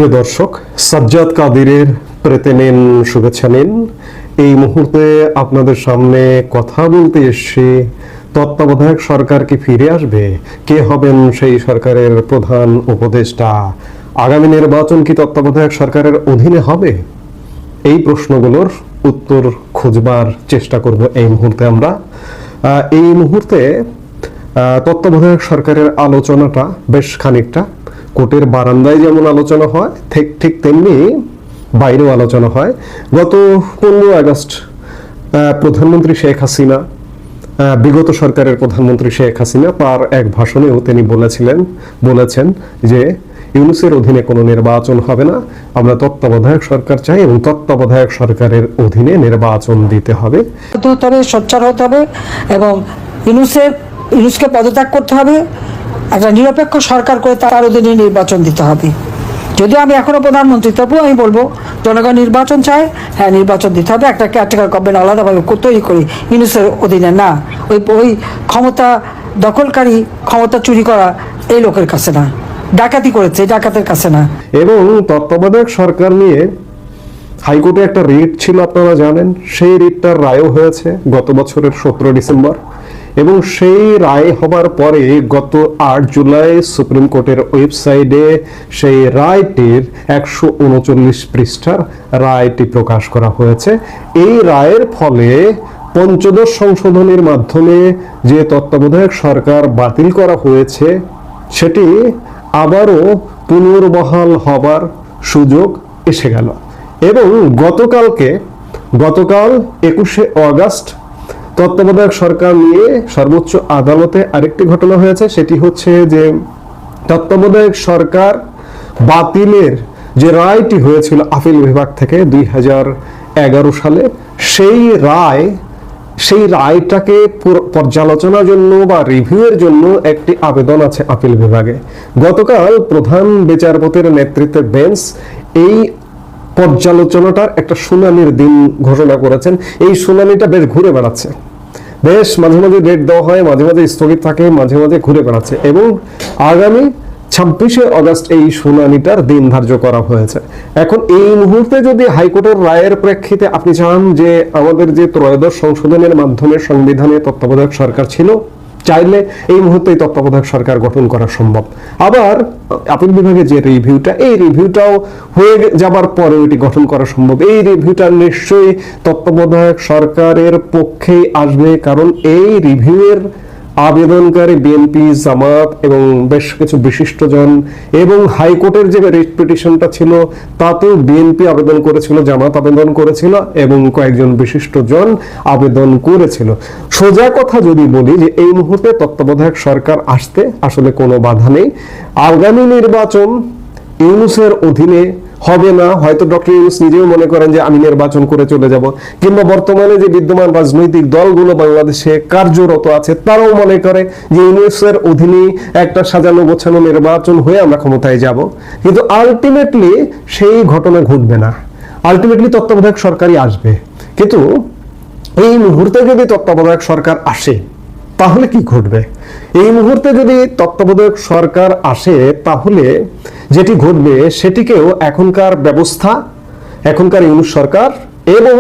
প্রিয় দর্শক, সাজ্জাদ কাদিরের প্রেতে নিন, শুভেচ্ছা নিন। এই মুহূর্তে আপনাদের সামনে কথা বলতে এসেছি, তত্ত্বাবধায়ক সরকার কি ফিরে আসবে? কে হবেন সেই সরকারের প্রধান উপদেষ্টা? আগামী নির্বাচন কি তত্ত্বাবধায়ক সরকারের অধীনে হবে? এই প্রশ্নগুলোর উত্তর খুঁজবার চেষ্টা করব এই মুহূর্তে আমরা। এই মুহূর্তে তত্ত্বাবধায়ক সরকারের আলোচনাটা বেশ খানিকটা কোর্টের বারান্দায় যেমন আলোচনা হয় ঠিক তেমনি বাইরেও আলোচনা হয়। গত 15 আগস্ট প্রধানমন্ত্রী শেখ হাসিনা, বিগত সরকারের প্রধানমন্ত্রী শেখ হাসিনা তার এক ভাষণেও তিনি বলেছেন যে ইউনূসের অধীনে কোনো নির্বাচন হবে না, আমরা তত্ত্বাবধায়ক সরকার চাই এবং তত্ত্বাবধায়ক সরকারের অধীনে নির্বাচন দিতে হবে, সোচ্চার হতে হবে এবং ইউনূসকে পদত্যাগ করতে হবে, একটা নিরপেক্ষ সরকার করে তার অধীনে নির্বাচন দিতে হবে। যদিও আমি এখনো প্রধানমন্ত্রী, তবুও আমি বলবো জনগণ নির্বাচন চায়, হ্যাঁ নির্বাচন দিতে হবে, একটা কেয়ারটেকার গভর্নমেন্ট আলাদাভাবে তৈরি করি, ইউনূসের অধীনে না। ওই ক্ষমতা দখলকারী, ক্ষমতা চুরি করা এই লোকের কাছে না, ডাকাতি করেছে এই ডাকাতের কাছে না। এবং তত্ত্বাবধায়ক সরকার নিয়ে হাইকোর্টে একটা রিট ছিল, আপনারা জানেন। সেই রিটটার রায়ও হয়েছে গত বছরের 17 ডিসেম্বর এবং সেই রায় হবার পরে গত 8 জুলাই সুপ্রিম কোর্টের ওয়েবসাইটে সেই রায়টির 139 পৃষ্ঠার রায়টি প্রকাশ করা হয়েছে। এই রায়ের ফলে পঞ্চদশ সংশোধনীর মাধ্যমে যে তত্ত্বাবধায়ক সরকার বাতিল করা হয়েছে সেটি আবারও পুনর্বহাল হবার সুযোগ এসে গেল। এবং গতকাল 21শে আগস্ট তত্ত্বাবধায়ক সরকার নিয়ে সর্বোচ্চ আদালতে আরেকটি ঘটনা হয়েছে। সেটি হচ্ছে যে তত্ত্বাবধায়ক সরকার বাতিলের যে রায়টি হয়েছিল আপিল বিভাগ থেকে 2011 সালে, সেই রায়টাকে পর্যালোচনার জন্য বা রিভিউয়ের জন্য একটি আবেদন আছে আপিল বিভাগে। গতকাল প্রধান বিচারপতির নেতৃত্বে বেঞ্চ এই পর্যালোচনাটার একটা শুনানির দিন ঘোষণা করেছেন। এই শুনানিটা বেশ ঘুরে বেড়াচ্ছে, বেশ মাঝে মাঝে ডেট দেওয়া হয়, মাঝে মাঝে স্থগিত থাকে, মাঝে মাঝে ঘুরে বেড়াচ্ছে এবং আগামী 26শে আগস্ট এই শুনানিটার দিন ধার্য করা হয়েছে। এখন এই মুহূর্তে যদি হাইকোর্টের রায়ের প্রেক্ষিতে আপনি চান যে আমাদের যে ত্রয়োদশ সংশোধনের মাধ্যমে সংবিধানে তত্ত্বাবধায়ক সরকার ছিল, চাইলে এই মুহূর্তে তত্ত্বাবধায়ক সরকার গঠন করা সম্ভব। আবার আপিল বিভাগের যে রিভিউটাও হয়ে যাবার পরে এটি গঠন করা সম্ভব। এই রিভিউটা নিশ্চয়ই তত্ত্বাবধায়ক সরকারের পক্ষেই আসবে, কারণ এই রিভিউয়ের আবেদনকারী বিএনপি, জামাত এবং বেশ কিছু বিশিষ্টজন, এবং হাইকোর্টের যে রিট পিটিশনটা ছিল তাতেও বিএনপি আবেদন করেছিল, জামাত আবেদন করেছিল এবং কয়েকজন বিশিষ্টজন আবেদন করেছিল। সোজা কথা যদি বলি যে এই মুহূর্তে তত্ত্বাবধায়ক সরকার আসতে আসলে কোনো বাধা নেই। আগামী নির্বাচন ইউনূসের অধীনে হবে না, হয়তো ডক্টর ইউনূস নিজেও মনে করেন যে আমি নির্বাচন করে চলে যাব, কিংবা বর্তমানে যে বিদ্যমান রাজনৈতিক দলগুলো বাংলাদেশে কার্যরত আছে তারাও মনে করে যে ইউনূসের অধীনে একটা সাজানো গোছানো নির্বাচন হয়ে আমরা ক্ষমতায় যাব। কিন্তু আলটিমেটলি সেই ঘটনা ঘটবে না, আলটিমেটলি তত্ত্বাবধায়ক সরকারই আসবে। কিন্তু এই মুহূর্তে যদি তত্ত্বাবধায়ক সরকার আসে তাহলে কি ঘটবে? এই মুহূর্তে যদি তত্ত্বাবধায়ক সরকার আসে তাহলে যেটি ঘটবে সেটিকেও এখনকার ব্যবস্থা, এখনকার ইউনূস সরকার এবং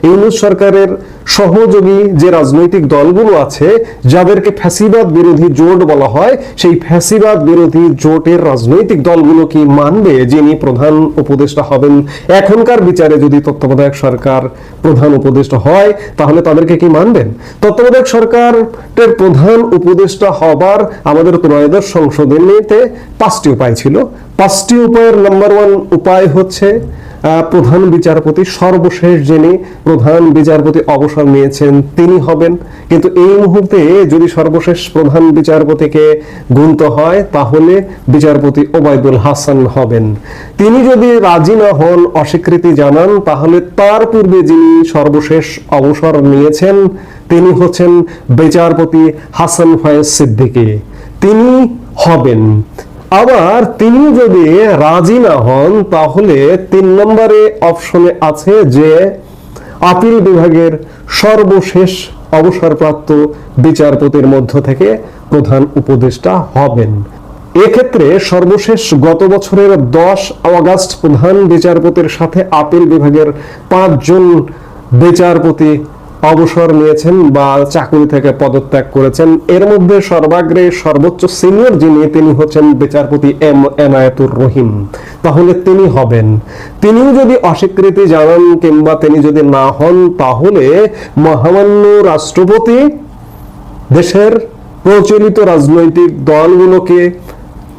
ইউনূস সরকারের সহযোগী যে রাজনৈতিক দলগুলো আছে, যাদেরকে ফ্যাসিবাদ বিরোধী জোট বলা হয়, সেই ফ্যাসিবাদ বিরোধী জোটের রাজনৈতিক দলগুলো কি মানবে যিনি প্রধান উপদেষ্টা হবেন? এখনকার বিচারে যদি তত্ত্বাবধায়ক সরকার প্রধান উপদেষ্টা হয় তাহলে তাদেরকে কি মানবেন? তত্ত্বাবধায়ক সরকারের প্রধান উপদেষ্টা হবার আমাদের ত্রয়োদশ সংশোধনীতে 5টি উপায় ছিল। 5টি উপায়ের নাম্বার 1 উপায় হচ্ছে প্রধান বিচারপতি, সর্বশেষ যিনি প্রধান বিচারপতি অবসর নিয়েছেন তিনি হবেন। কিন্তু এই মুহূর্তে যদি সর্বশেষ প্রধান বিচারপতিকে গুনতে হয় তাহলে বিচারপতি ওবায়দুল হাসান হবেন। তিনি যদি রাজি না হন, অস্বীকৃতি জানান, তাহলে তার পূর্বে যিনি সর্বশেষ অবসর নিয়েছেন তিনি হচ্ছেন বিচারপতি হাসান ফয়েজ সিদ্দিকী, তিনি হবেন। আবার তিনি যদি রাজি না হন তাহলে 3 নম্বরে অপশনে আছে যে আপিল বিভাগের সর্বশেষ অবসরপ্রাপ্ত বিচারপতির মধ্য থেকে প্রধান উপদেষ্টা হবেন। এক্ষেত্রে সর্বশেষ গত বছরের 10 আগস্ট প্রধান বিচারপতির সাথে আপিল বিভাগের 5 জন বিচারপতি অবসর নিয়েছেন বা চাকরি থেকে পদত্যাগ করেছেন। এর মধ্যে সর্বাগ্রে সর্বোচ্চ সিনিয়র যিনি, তিনি হচ্ছেন বিচারপতি এম এনায়েতুর রহিম। তাহলে তিনি হবেন, তিনিও যদি অস্বীকৃতি জানান কিংবা তিনি যদি না হন, তাহলে মহামান্য রাষ্ট্রপতি দেশের প্রচলিত রাজনৈতিক দলগুলোকে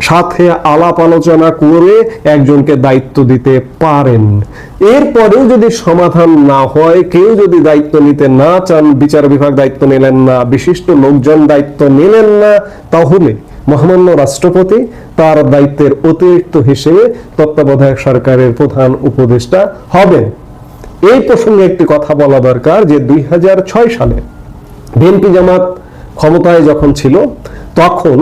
সাথে আলাপ আলোচনা করে একজনকে দায়িত্ব দিতে পারেন। এরপরেও যদি সমাধান না হয়, কেউ যদি দায়িত্ব নিতে না চান, বিচার বিভাগ দায়িত্ব নিলেন না, বিশিষ্ট লোকজন দায়িত্ব নিলেন না, তাহলে মহামান্য রাষ্ট্রপতি তার দায়িত্বের অতিরিক্ত হিসেবে তত্ত্বাবধায়ক সরকারের প্রধান উপদেষ্টা হবেন। এই প্রসঙ্গে একটি কথা বলা দরকার যে 2006 সালে বিএনপি জামাত ক্ষমতায় যখন ছিল, তখন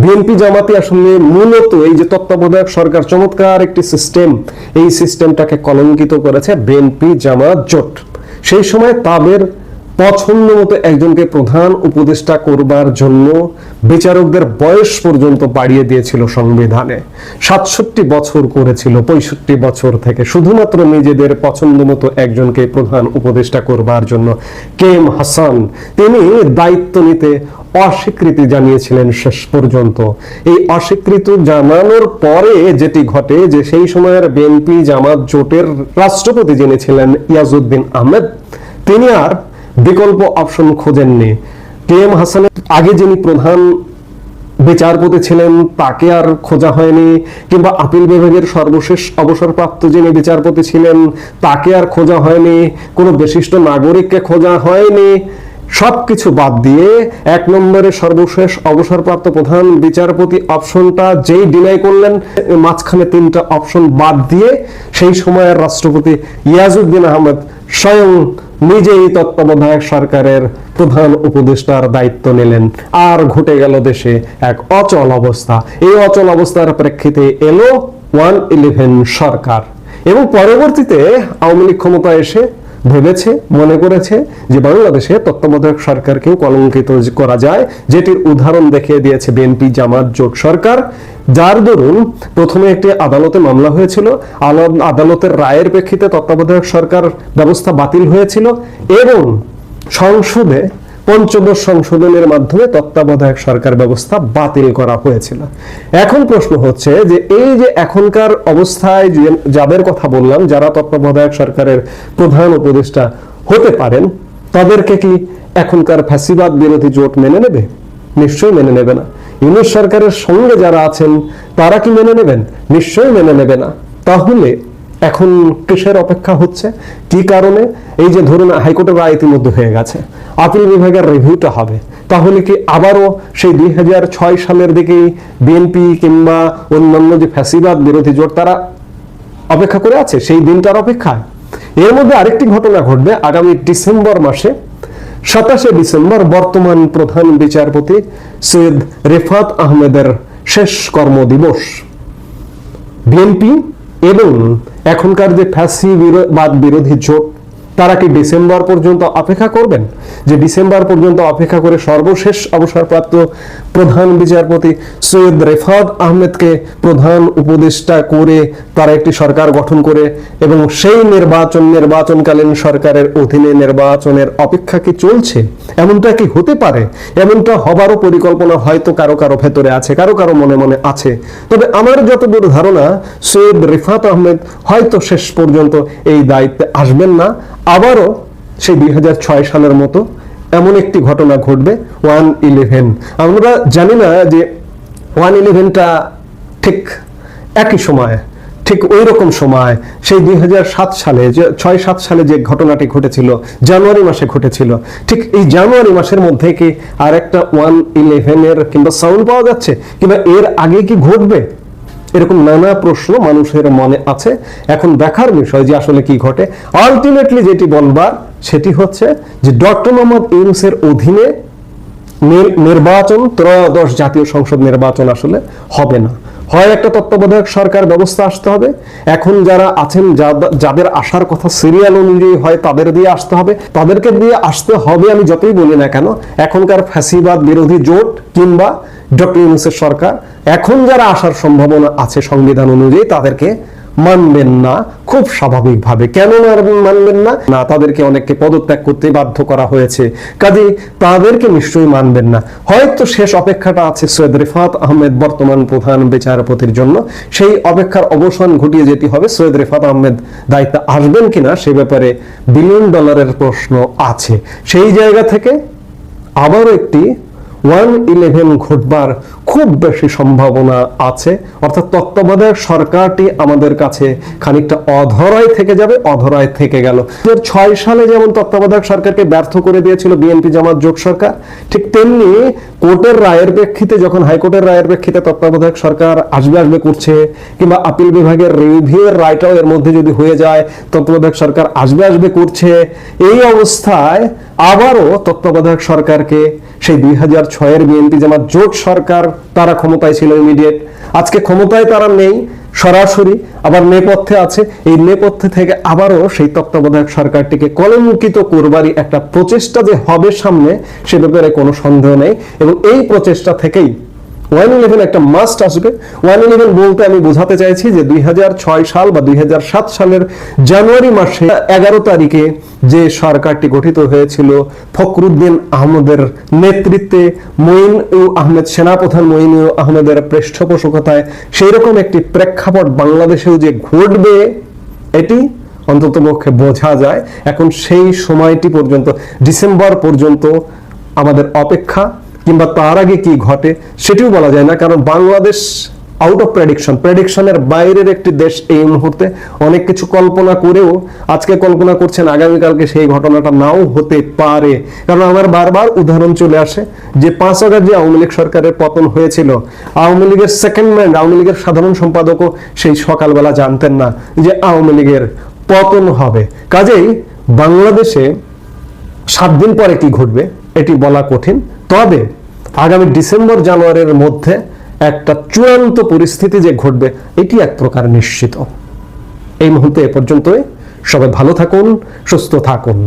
বিএনপি জামাতি আসলে মূলত এই যে তত্ত্বাবধায়ক সরকার, চমৎকার একটি সিস্টেম, এই সিস্টেমটাকে কলঙ্কিত করেছে বিএনপি জামাত জোট। সেই সময় তাদের পছন্দ মতো একজনকে প্রধান উপদেষ্টা করবার জন্য বিচারকদের বয়স পর্যন্ত বাড়িয়ে দিয়েছিল সংবিধানে। 67 বছর করেছিল 65 বছর থেকে, শুধুমাত্র নিজেদের পছন্দ মতো একজনকে প্রধান উপদেষ্টা করবার জন্য। কে এম হাসান তিনি দায়িত্ব নিতে অস্বীকৃতি জানিয়েছিলেন শেষ পর্যন্ত। এই অস্বীকৃতি জানানোর পরে যেটি ঘটে যে সেই সময়ের বিএনপি জামাত জোটের রাষ্ট্রপতি যিনি ছিলেন ইয়াজউদ্দিন আহমেদ, তিনি আর বিকল্প অপশন খোঁজেননি। কে এম হাসানের আগে যিনি প্রধান বিচারপতি ছিলেন তাকে আর খোঁজা হয়নি, কিংবা আপিল বিভাগের সর্বশেষ অবসরপ্রাপ্ত যিনি বিচারপতি ছিলেন তাকে আর খোঁজা হয়নি, কোনো বিশিষ্ট নাগরিককে খোঁজা হয়নি। সবকিছু বাদ দিয়ে 1 নম্বরে সর্বশেষ অবসরপ্রাপ্ত প্রধান বিচারপতি অপশনটা যেই ডিনাই করলেন, মাঝখানে 3টা অপশন বাদ দিয়ে সেই সময়ের রাষ্ট্রপতি ইয়াজউদ্দিন আহমেদ স্বয়ং নিজেই তত্ত্বাবধায়ক সরকারের প্রধান উপদেষ্টার দায়িত্ব নিলেন। আর ঘটে গেল দেশে এক অচল অবস্থা। এই অচল অবস্থার প্রেক্ষিতে এলো 111 সরকার, এবং পরবর্তীতে আওয়ামী লীগ ক্ষমতায় এসে ভেবেছে, মনে করেছে যে বাংলাদেশে তত্ত্বাবধায়ক সরকারকেও কলঙ্কিত করা যায়, যেটির উদাহরণ দেখিয়ে দিয়েছে বিএনপি জামাত জোট সরকার। যার দরুন প্রথমে একটি আদালতে মামলা হয়েছিল, আদালতের রায়ের প্রেক্ষিতে তত্ত্বাবধায়ক সরকার ব্যবস্থা বাতিল হয়েছিল, এবং সংসদে ৫৫ সংশোধনের মাধ্যমে তত্ত্বাবধায়ক সরকার ব্যবস্থা বাতিল করা হয়েছিল। এখন প্রশ্ন হচ্ছে যে এই যে এখনকার অবস্থায় যাদের কথা বললাম, যারা তত্ত্বাবধায়ক সরকারের প্রধান উপদেষ্টা হতে পারেন, তাদেরকে কি এখনকার ফ্যাসিবাদ বিরোধী জোট মেনে নেবে? নিশ্চয়ই মেনে নেবে না। ইউনূস সরকারের সঙ্গে যারা আছেন তারা কি মেনে নেবেন? নিশ্চয়ই মেনে নেবে না। তাহলে এখন কিসের অপেক্ষা হচ্ছে? কি কারণে? এই যে ধরুন হাইকোর্টের রায় ইতিমধ্যে হয়ে গেছে, আপিল বিভাগের রিভিউটা হবে, তাহলে কি আবারও সেই 2006 সালের দিকে বিএনপি কিংবা অন্যান্য যে ফ্যাসিবাদ বিরোধী জোট তারা অপেক্ষা করে আছে সেই দিনটার অপেক্ষায়? এর মধ্যে আরেকটি ঘটনা ঘটবে আগামী ডিসেম্বর মাসে। 27শে ডিসেম্বর বর্তমান প্রধান বিচারপতি সৈয়দ রেফাত আহমেদের শেষ কর্মদিবস। বিএনপি এবং এখনকার যে ফ্যাসিবাদ বিরোধী জোট তারা কি ডিসেম্বর পর্যন্ত অপেক্ষা করবেন? যে ডিসেম্বর পর্যন্ত অপেক্ষা করে সর্বশেষ অবসরপ্রাপ্ত প্রধান বিচারপতি সৈয়দ রেফাত আহমেদকে প্রধান উপদেষ্টা করে তারা একটি সরকার গঠন করে, এবং সেই নির্বাচনকালীন সরকারের অধীনে নির্বাচনের অপেক্ষা কি চলছে? এমনটা কি হতে পারে? এমনটা হবারও পরিকল্পনা হয়তো কারো কারো ভেতরে আছে, কারো কারো মনে মনে আছে। তবে আমার যতদূর ধারণা, সৈয়দ রেফাত আহমেদ হয়তো শেষ পর্যন্ত এই দায়িত্বে আসবেন না। আবারও সেই 2006 সালের মতো এমন একটি ঘটনা ঘটবে, 111। আমরা জানি না যে 111টা ঠিক একই সময়, ঠিক ওই রকম সময় সেই 2007 সালে, যে 6-7 সালে যে ঘটনাটি ঘটেছিল, জানুয়ারি মাসে ঘটেছিল, ঠিক এই জানুয়ারি মাসের মধ্যে কি আর একটা 111-এর কিংবা সাউন্ড পাওয়া যাচ্ছে, কিংবা এর আগে কি ঘটবে? এরকম নানা প্রশ্ন মানুষের মনে আছে। এখন দেখার বিষয় যে আসলে কি ঘটে। আলটিমেটলি যেটি বলবার সেটি হচ্ছে যে ডক্টর মোহাম্মদ ইউনূসের অধীনে নির্বাচন, ত্রয়োদশ জাতীয় সংসদ নির্বাচন আসলে হবে না। হয় একটা তত্ত্বাবধায়ক সরকার ব্যবস্থা আসতে হবে, এখন যারা আছেন যাদের আসার কথা সিরিয়াল অনুযায়ী হয় তাদের দিয়ে আসতে হবে, তাদেরকে দিয়ে আসতে হবে। আমি যতই বলি না কেন, এখনকার ফ্যাসিবাদ বিরোধী জোট কিংবা ডক্টর ইউনূসের সরকার এখন যারা আসার সম্ভাবনা আছে সংবিধান অনুযায়ী তাদেরকে মানবেন না খুব স্বাভাবিকভাবে। কেন মানবেন না? না, তাদেরকে অনেককে পদত্যাগ করতে বাধ্য করা হয়েছে, কাজে তাদেরকে নিশ্চয়ই মানবেন না। হয়তো শেষ অপেক্ষাটা আছে সৈয়দ রিফাত আহমেদ বর্তমান প্রধান বিচারপতির জন্য, সেই অপেক্ষার অবসান ঘটিয়ে যেতে হবে। সৈয়দ রিফাত আহমেদ দায়িত্বে আসবেন কিনা সে ব্যাপারে বিলিয়ন ডলারের প্রশ্ন আছে। সেই জায়গা থেকে আবারও একটি 1/11 ঘটবার খুব বেশি সম্ভাবনা আছে, অর্থাৎ তত্ত্বাবধায়ক সরকারটি আমাদের কাছে খানিকটা অধরায় থেকে যাবে, অধরায় থেকে গেল। 2006 সালে যেমন তত্ত্বাবধায়ক সরকারকে ব্যর্থ করে দিয়েছিল বিএনপি জামাত জোট সরকার, ঠিক তেমনি কোর্টের রায়ের প্রেক্ষিতে, যখন হাইকোর্টের রায়ের প্রেক্ষিতে তত্ত্বাবধায়ক সরকার আসবে করছে, কিংবা আপিল বিভাগের রিভিউয়ের রায়টাও এর মধ্যে যদি হয়ে যায় তত্ত্বাবধায়ক সরকার আসবে করছে, এই অবস্থায় আবারও তত্ত্বাবধায়ক সরকারকে সেই 2006-এর বিএনপি জামাত জোট সরকার, তারা ক্ষমতায় ছিল ইমিডিয়েট, আজকে ক্ষমতায় তারা নেই সরাসরি, আবার নেপথ্যে আছে। এই নেপথ্যে থেকে আবারও সেই তত্ত্বাবধায়ক সরকারটিকে কলঙ্কিত করবারই একটা প্রচেষ্টা যে হবে সামনে, সে ব্যাপারে কোনো সন্দেহ নেই। এবং এই প্রচেষ্টা থেকেই 1/11 একটা মাস্ট আসবে। 1/11 বলতে আমি বোঝাতে চাইছি যে 2006 সাল বা 2007 সালের জানুয়ারি মাসে 11 তারিখে যে সরকারটি গঠিত হয়েছিল ফখরুদ্দিন আহমেদের নেতৃত্বে, মঈন আহমেদ, সেনাপ্রধান মঈন আহমেদের পৃষ্ঠপোষকতায়, সেই রকম একটি প্রেক্ষাপট বাংলাদেশেও যে ঘটবে এটি অন্ততপক্ষে বোঝা যায়। এখন সেই সময়টি পর্যন্ত, ডিসেম্বর পর্যন্ত আমাদের অপেক্ষা, কিংবা তার আগে কি ঘটে সেটিও বলা যায় না, কারণ বাংলাদেশ আউট অফ প্রেডিকশনের বাইরের একটি দেশ এই মুহূর্তে। অনেক কিছু কল্পনা করেও আজকে কল্পনা করছেন, আগামীকালকে সেই ঘটনাটা নাও হতে পারে। কারণ আমার বারবার উদাহরণ চলে আসে যে 5 আগস্ট যে আওয়ামী লীগ সরকারের পতন হয়েছিল, আওয়ামী লীগের সেকেন্ড ম্যান, আওয়ামী লীগের সাধারণ সম্পাদকও সেই সকালবেলা জানতেন না যে আওয়ামী লীগের পতন হবে। কাজেই বাংলাদেশে 7 দিন পরে কি ঘটবে এটি বলা কঠিন। তবে আগামী ডিসেম্বর জানুয়ারির মধ্যে একটা চূড়ান্ত পরিস্থিতি যে ঘটবে এটি এক প্রকার নিশ্চিত। এই মুহূর্তে এ পর্যন্তই। সবাই ভালো থাকুন, সুস্থ থাকুন।